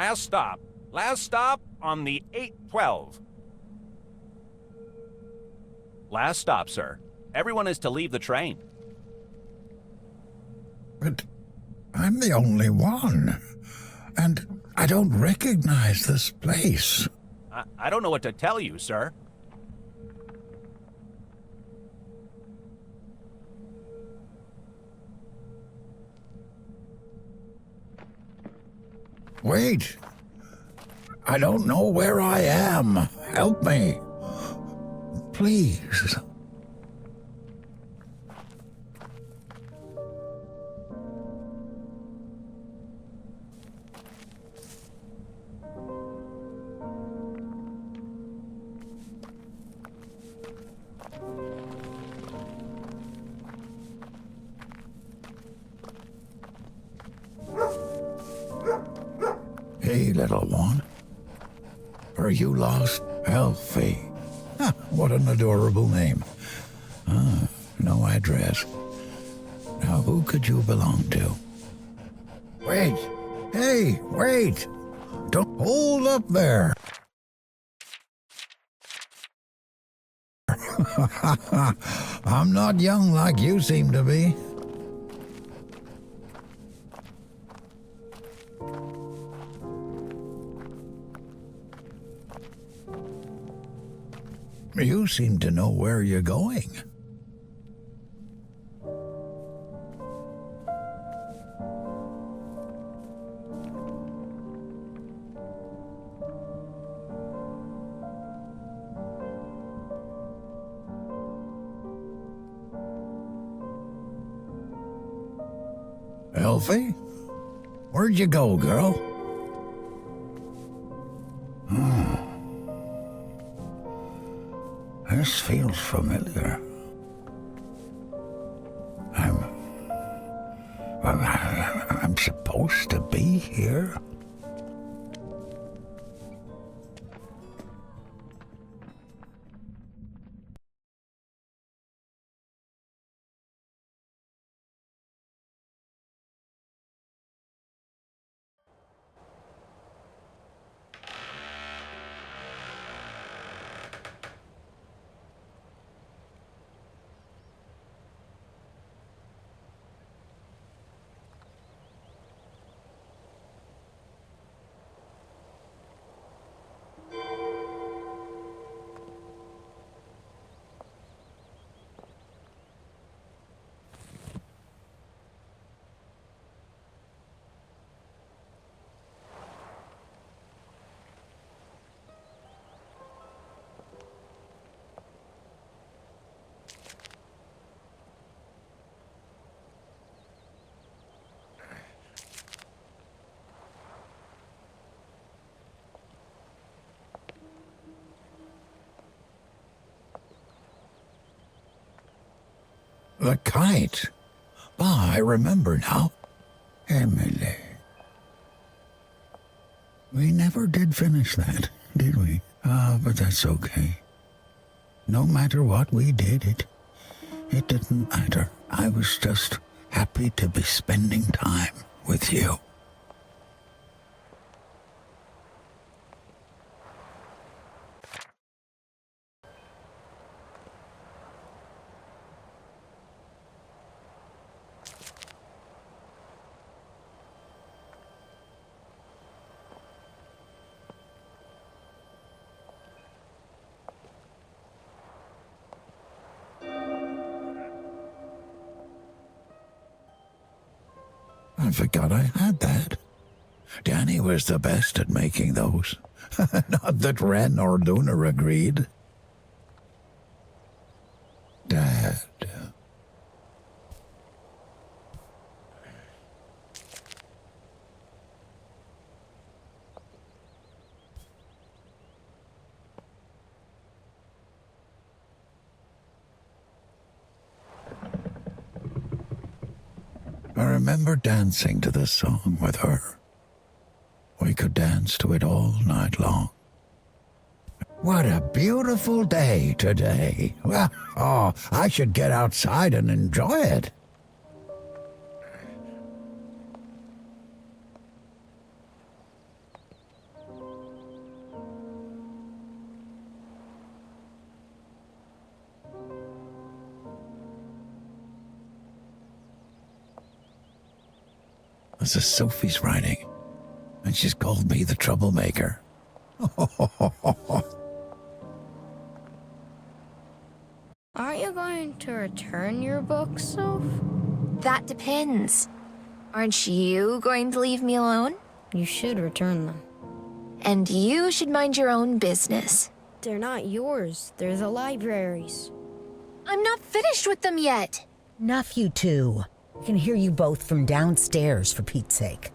Last stop. Last stop on the 812. Last stop, sir. Everyone is to leave the train. But I'm the only one. And I don't recognize this place. I don't know what to tell you, sir. Wait. I don't know where I am. Help me. Please. Hey, little one. Are you lost? Elfie. Huh, what an adorable name. No address. Now, who could you belong to? Wait! Hey, wait! Don't hold up there! I'm not young like you seem to be. You seem to know where you're going. Elfie? Where'd you go, girl? This feels familiar. I'm supposed to be here? The kite. I remember now. Emily. We never did finish that, did we? But that's okay. No matter what we did, it didn't matter. I was just happy to be spending time with you. I forgot I had that. Danny was the best at making those. Not that Ren or Luna agreed. Dad. I remember dancing to this song with her. We could dance to it all night long. What a beautiful day today. Well, I should get outside and enjoy it. This is Sophie's writing, and she's called me the troublemaker. Aren't you going to return your books, Soph? That depends. Aren't you going to leave me alone? You should return them. And you should mind your own business. They're not yours. They're the library's. I'm not finished with them yet. Enough, you two. I can hear you both from downstairs, for Pete's sake.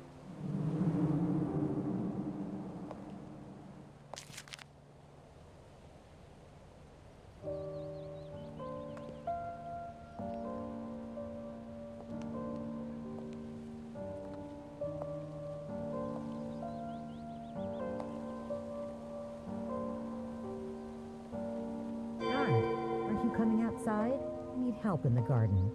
Aren't you coming outside? I need help in the garden.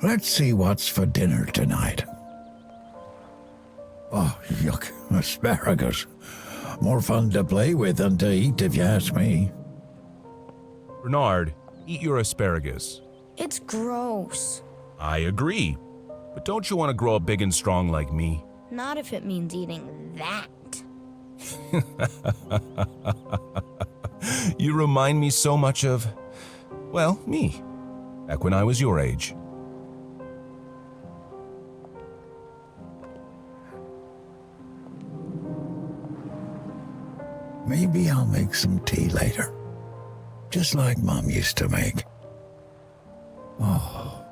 Let's see what's for dinner tonight. Oh, yuck, asparagus. More fun to play with than to eat, if you ask me. Bernard, eat your asparagus. It's gross. I agree. But don't you want to grow up big and strong like me? Not if it means eating that. You remind me so much of, well, me. Back when I was your age. Maybe I'll make some tea later. Just like Mom used to make. Oh,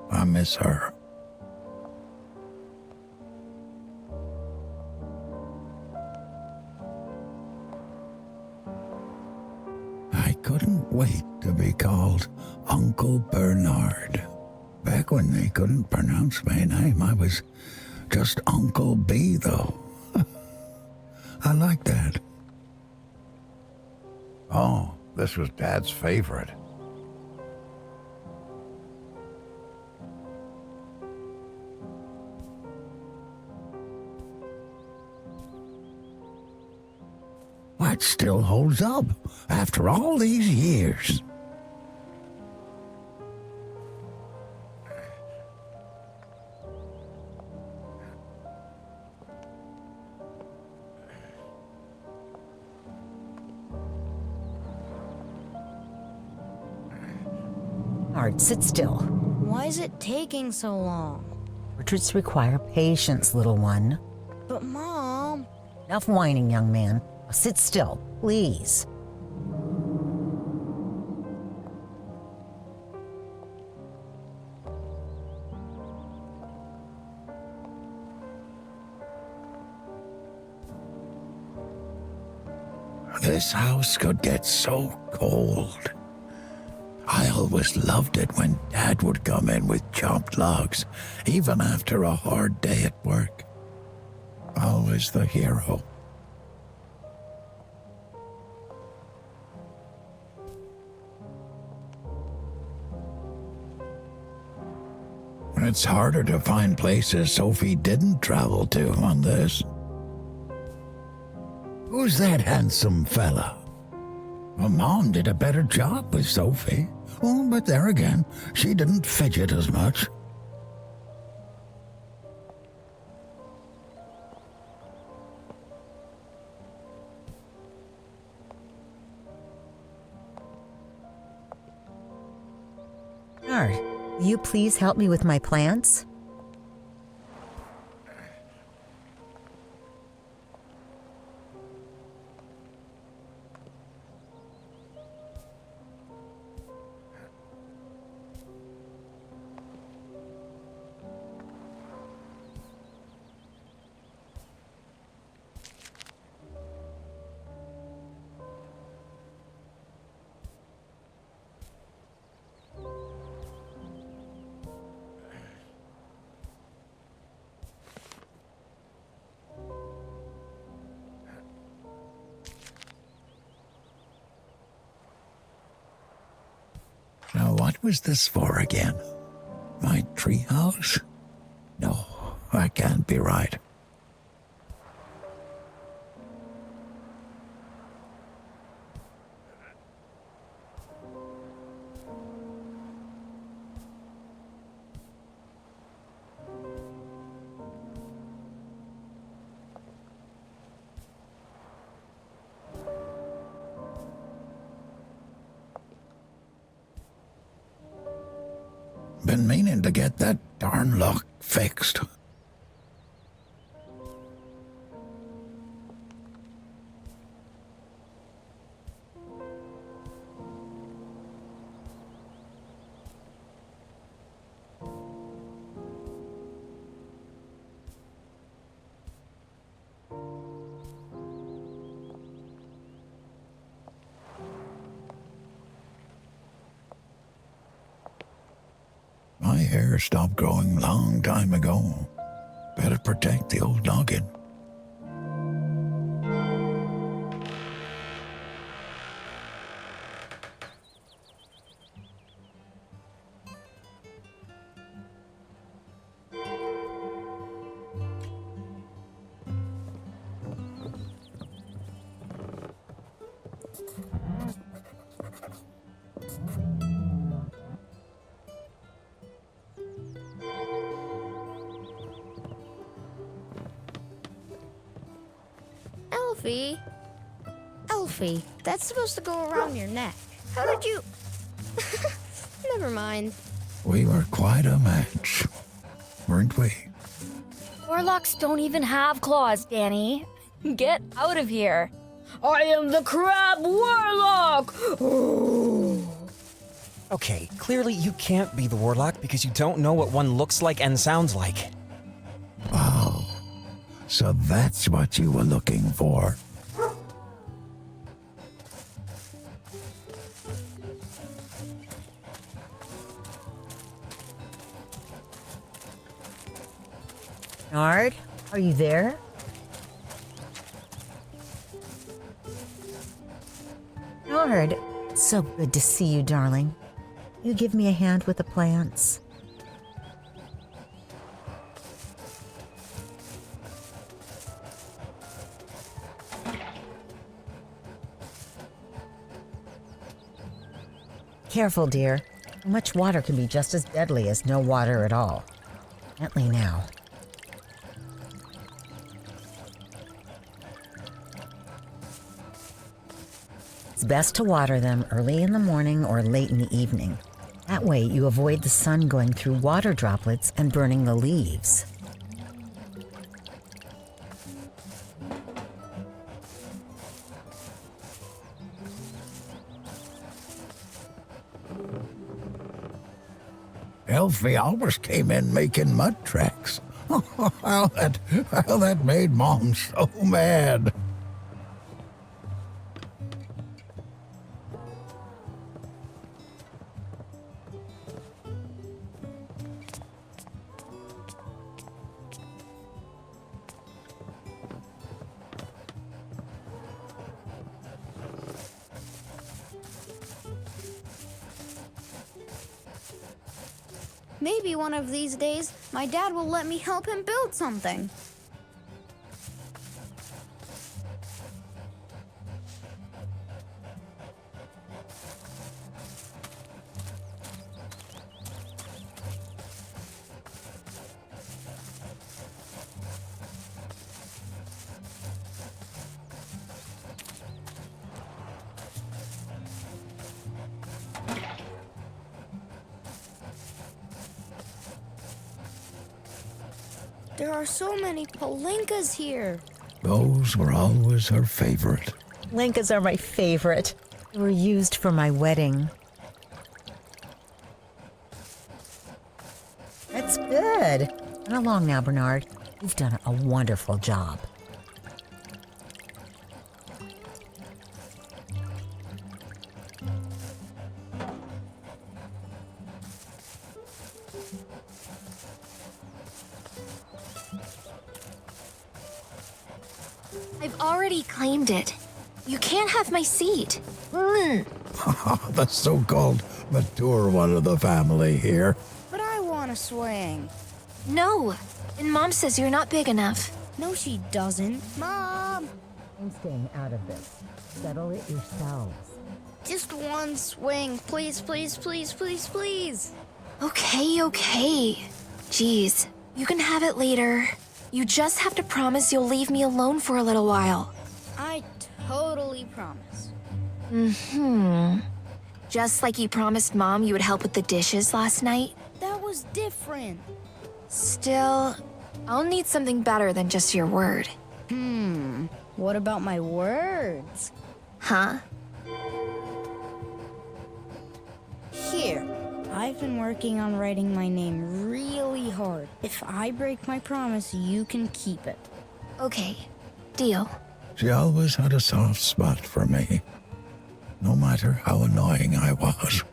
I miss her. I couldn't wait to be called Uncle Bernard. Back when they couldn't pronounce my name, I was just Uncle B, though. I like that. Oh, this was Dad's favorite. It still holds up after all these years. Art, sit still. Why is it taking so long? Portraits require patience, little one. But Mom... Enough whining, young man. Now sit still, please. This house could get so cold. I always loved it when Dad would come in with chopped logs, even after a hard day at work. Always the hero. It's harder to find places Sophie didn't travel to on this. Who's that handsome fella? Well, Mom did a better job with Sophie. Oh, but there again, she didn't fidget as much. Art, will you please help me with my plants? Now, what was this for again? My treehouse? No, that can't be right. Been meaning to get that darn lock fixed. My hair stopped growing long time ago. Better protect the old noggin. Elfie? Elfie, that's supposed to go around your neck. How did you... Never mind. We were quite a match, weren't we? Warlocks don't even have claws, Danny. Get out of here. I am the Crab Warlock! Okay, clearly you can't be the warlock because you don't know what one looks like and sounds like. Oh, so that's what you were looking for. Nard, are you there? Nard, it's so good to see you, darling. You give me a hand with the plants? Careful, dear. Too much water can be just as deadly as no water at all. Gently now. It's best to water them early in the morning or late in the evening. That way you avoid the sun going through water droplets and burning the leaves. Elfie always came in making mud tracks. how that made Mom so mad. Maybe one of these days, my dad will let me help him build something. There are so many palinkas here. Those were always her favorite. Linkas are my favorite. They were used for my wedding. That's good. Run along now, Bernard. You've done a wonderful job. I've already claimed it. You can't have my seat. The so-called mature one of the family here. But I want a swing. No, and Mom says you're not big enough. No, she doesn't. Mom! I'm staying out of this. Settle it yourselves. Just one swing. Please, please, please, please, please. Okay. Jeez, you can have it later. You just have to promise you'll leave me alone for a little while. I totally promise. Just like you promised Mom you would help with the dishes last night. That was different. Still, I'll need something better than just your word. What about my words? Huh? Here. I've been working on writing my name really hard. If I break my promise, you can keep it. Okay, deal. She always had a soft spot for me, no matter how annoying I was.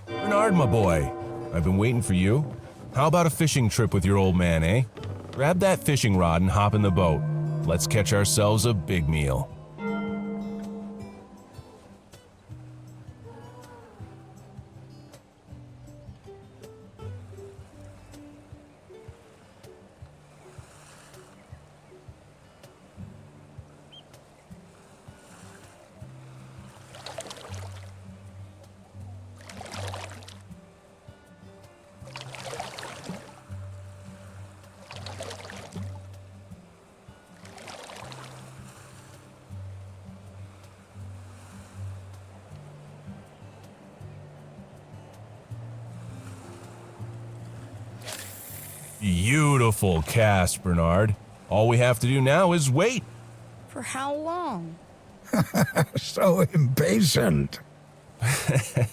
Bernard, my boy, I've been waiting for you. How about a fishing trip with your old man, eh? Grab that fishing rod and hop in the boat. Let's catch ourselves a big meal. Beautiful cast, Bernard. All we have to do now is wait. For how long? So impatient.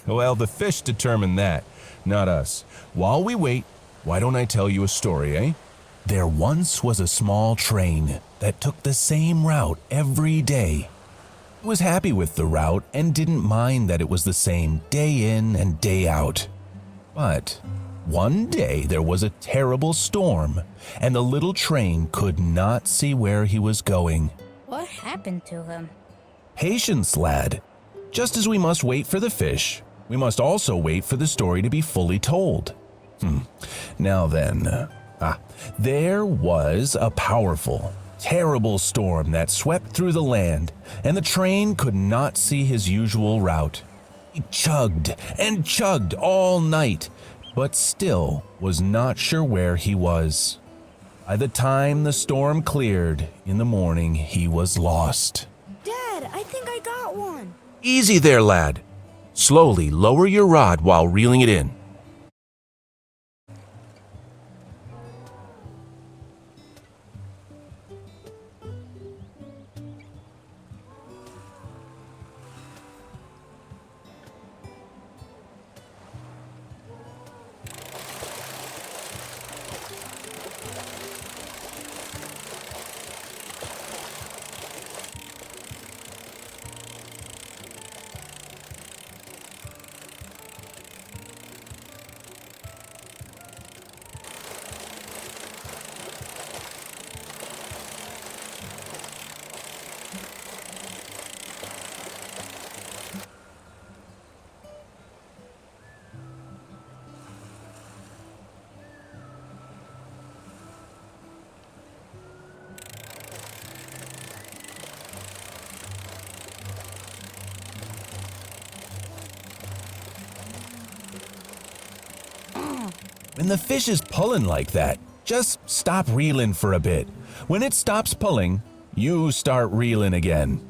Well, the fish determine that, not us. While we wait, why don't I tell you a story, eh? There once was a small train that took the same route every day. It was happy with the route and didn't mind that it was the same day in and day out. But one day there was a terrible storm, and the little train could not see where he was going. What happened to him? Patience, lad. Just as we must wait for the fish, we must also wait for the story to be fully told. Now then, there was a powerful, terrible storm that swept through the land, and the train could not see his usual route. He chugged and chugged all night, but still was not sure where he was. By the time the storm cleared in the morning, he was lost. Dad, I think I got one. Easy there, lad. Slowly lower your rod while reeling it in. When the fish is pulling like that, just stop reeling for a bit. When it stops pulling, you start reeling again.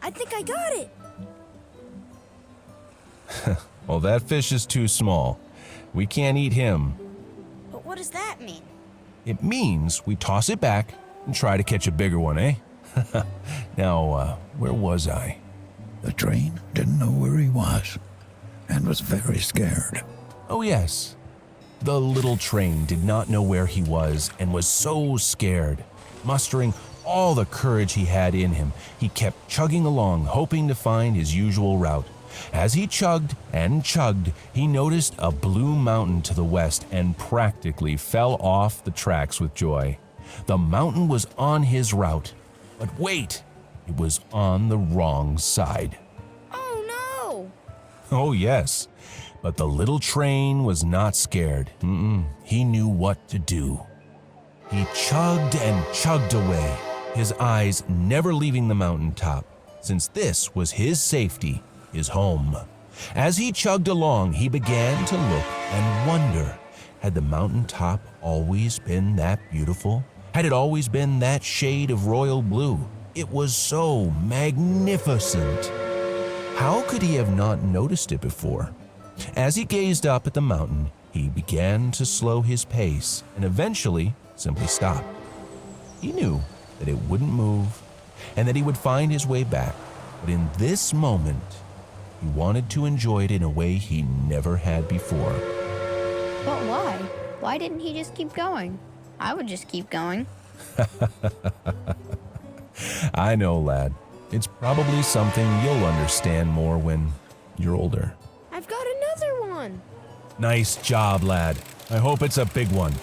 I think I got it. Well, that fish is too small. We can't eat him. But what does that mean? It means we toss it back and try to catch a bigger one, eh? Now, where was I? The train didn't know where he was and was very scared. Oh, yes. The little train did not know where he was and was so scared. Mustering all the courage he had in him, he kept chugging along, hoping to find his usual route. As he chugged and chugged, he noticed a blue mountain to the west and practically fell off the tracks with joy. The mountain was on his route, but wait, it was on the wrong side. Oh no! Oh, yes, but the little train was not scared. He knew what to do. He chugged and chugged away, his eyes never leaving the mountaintop, since this was his safety, his home. As he chugged along, he began to look and wonder, had the mountaintop always been that beautiful? Had it always been that shade of royal blue? It was so magnificent. How could he have not noticed it before? As he gazed up at the mountain, he began to slow his pace and eventually simply stopped. He knew that it wouldn't move and that he would find his way back, but in this moment, he wanted to enjoy it in a way he never had before. But why? Why didn't he just keep going? I would just keep going. I know, lad. It's probably something you'll understand more when you're older. I've got another one. Nice job, lad. I hope it's a big one.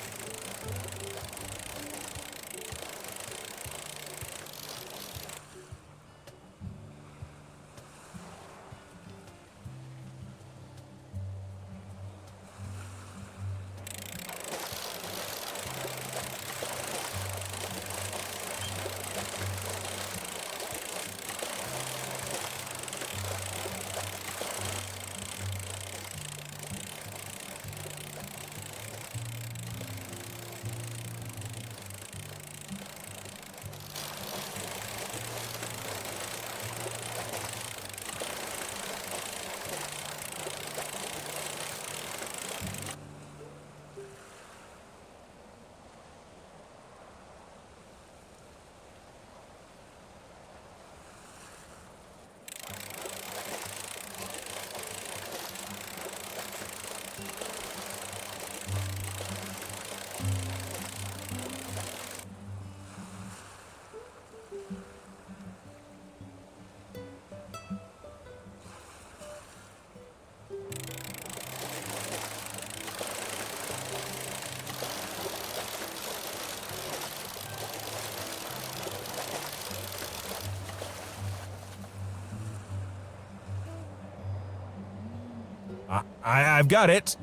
I've got it.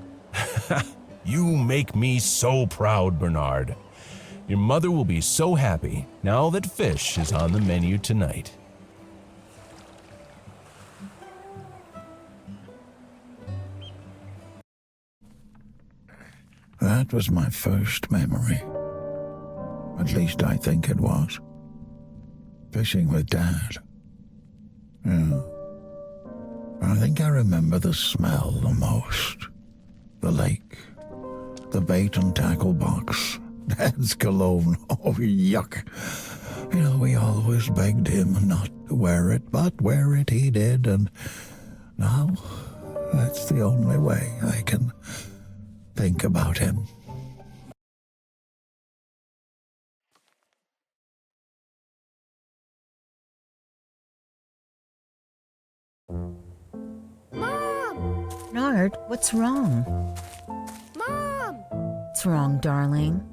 You make me so proud, Bernard. Your mother will be so happy now that fish is on the menu tonight. That was my first memory. At least I think it was. Fishing with Dad. Yeah. I think I remember the smell the most. The lake. The bait and tackle box. Dad's cologne. Oh, yuck. You know, we always begged him not to wear it, but wear it he did, and now that's the only way I can think about him. Mom! Bernard, what's wrong? Mom! What's wrong, darling?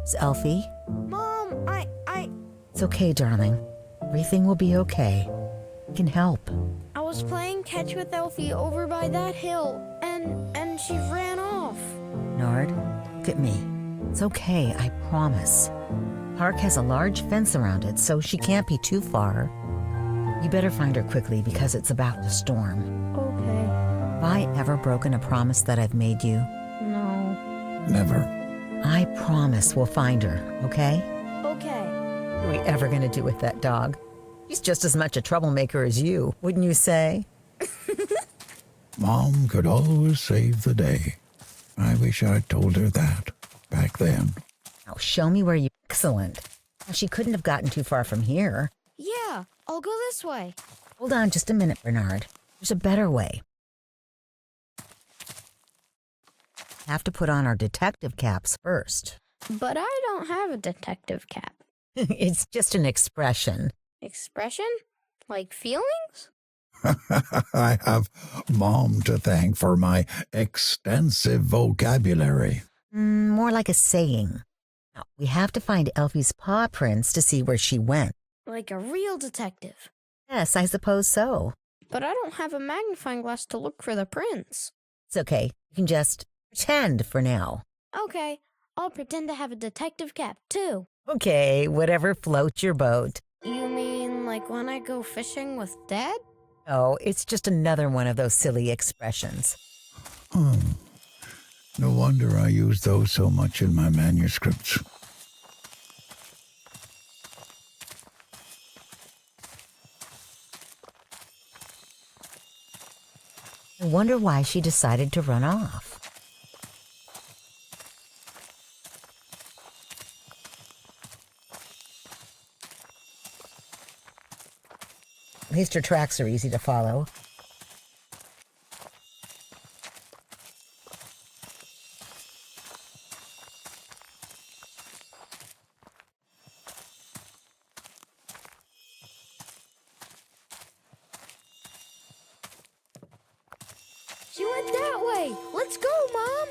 Is Elfie? Mom, I... It's okay, darling. Everything will be okay. We can help. I was playing catch with Elfie over by that hill, and she ran off. Bernard, look at me. It's okay, I promise. Park has a large fence around it, so she can't be too far. You better find her quickly because it's about to storm. Okay. Have I ever broken a promise that I've made you? No. Never. I promise we'll find her, okay? Okay. What are we ever going to do with that dog? She's just as much a troublemaker as you, wouldn't you say? Mom could always save the day. I wish I'd told her that back then. Now show me where you... Excellent. Now, she couldn't have gotten too far from here. Yeah, I'll go this way. Hold on just a minute, Bernard. There's a better way. Have to put on our detective caps first. But I don't have a detective cap. It's just an expression. Expression? Like feelings? I have Mom to thank for my extensive vocabulary. More like a saying. Now, we have to find Elfie's paw prints to see where she went. Like a real detective. Yes, I suppose so. But I don't have a magnifying glass to look for the prints. It's okay. You can just pretend for now. Okay, I'll pretend to have a detective cap, too. Okay, whatever floats your boat. You mean like when I go fishing with Dad? Oh, it's just another one of those silly expressions. No wonder I use those so much in my manuscripts. I wonder why she decided to run off. At least her tracks are easy to follow. She went that way. Let's go, Mom.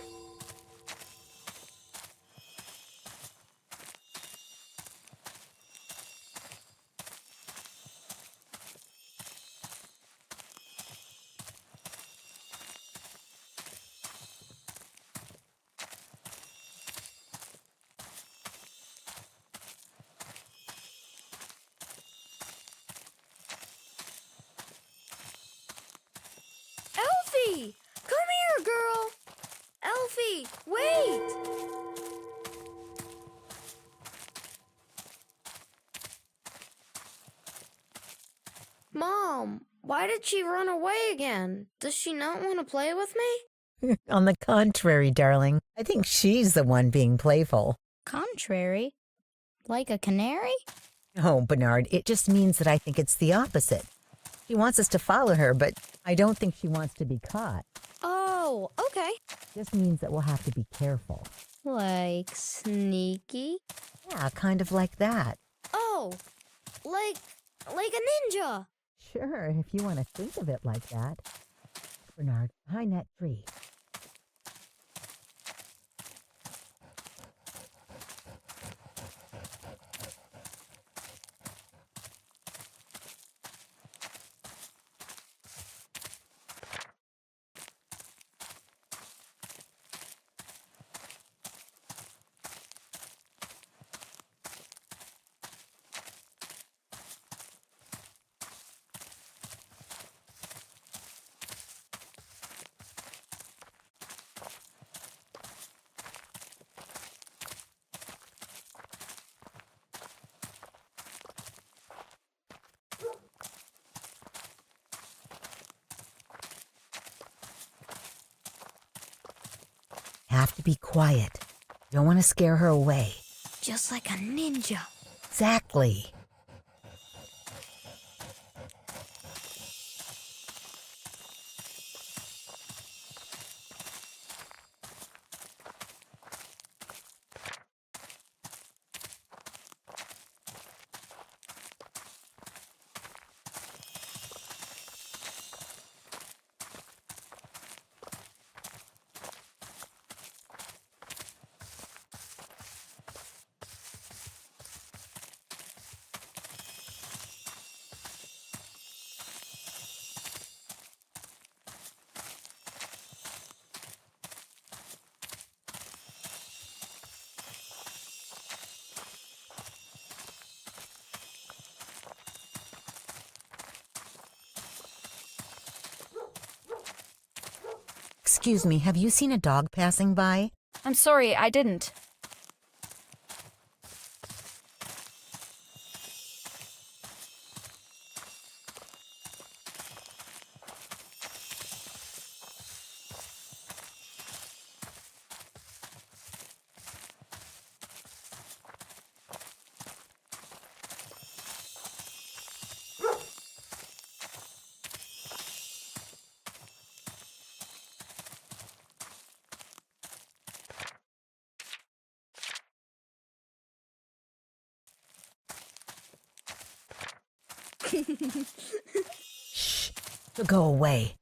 Elfie! Come here, girl! Elfie, wait! Mom, why did she run away again? Does she not want to play with me? On the contrary, darling, I think she's the one being playful. Contrary? Like a canary? Oh, Bernard, it just means that I think it's the opposite. She wants us to follow her, but I don't think she wants to be caught. Oh, okay. Just means that we'll have to be careful. Like sneaky? Yeah, kind of like that. Oh, like a ninja. Sure, if you want to think of it like that. Bernard, behind that tree. have to be quiet. Don't want to scare her away. Just like a ninja. Exactly. Excuse me, have you seen a dog passing by? I'm sorry, I didn't. Shh. Go away.